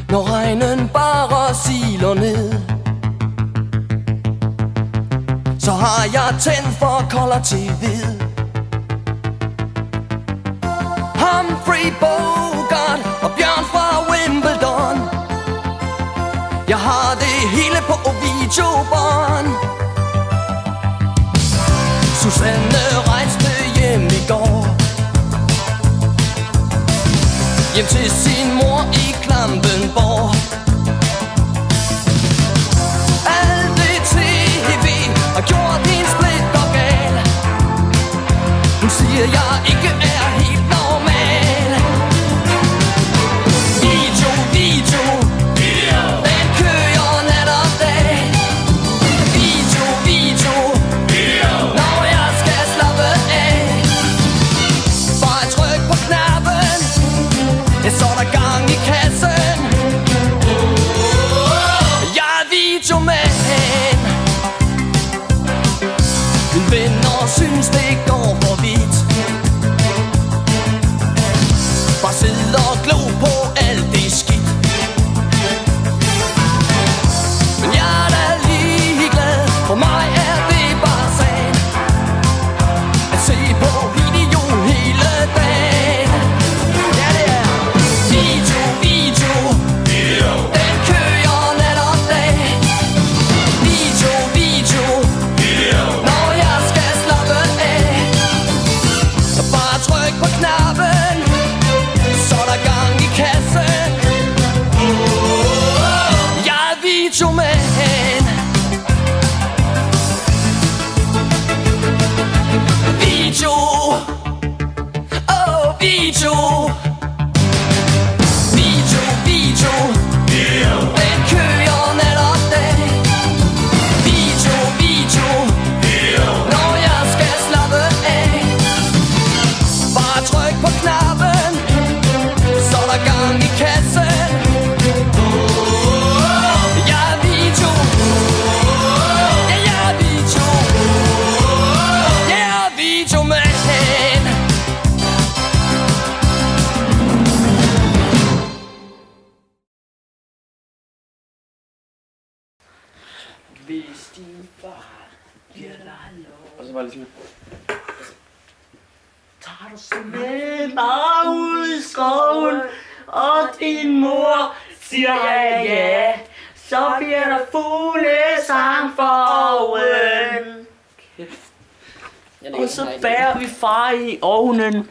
når regnen bare siler ned, så har jeg tændt for kolder til hvid. Humphrey Bogart og Bjørn fra Wimbledon, jeg har det hele på videobånd. Susanne rejste hjem i går, hjem til sin mor i Klampenborg. Alt det TV har gjort hendes blik og gal. Hun siger jeg ikke er helt normal. Video, video, video, den kører nat og dag. Video, video, video, når jeg skal slappe af. Bare tryk på knappen, så er der gang i kassen. Jeg er videomand. Mine venner synes det går for vidt. Bare sidde og glo på alt det skidt. Men jeg er da ligeglad, for mig er det bare sagen at se på video hele dagen. Ja, det er video, video, video, den kører nat og dag. Video, video, video, når jeg skal slappe af. Jeg bare tryk på knappen, så er der gang i kassen. Jeg er videomand. Video, oh video. Video, video, video, den kører nat og dag. Video, video, video, når jeg skal slappe af. Bare tryk på knappen, så er der gang i kassen. Jeg er video. Ja, jeg er video. Jeg er videomand. Hvis din far giver dig lov, Og så var det sådan. tager du så med mig ud i skoven, og din mor siger ja, så bliver der fuglesang for oven. Kæft. Og så bærer vi far i ovnen.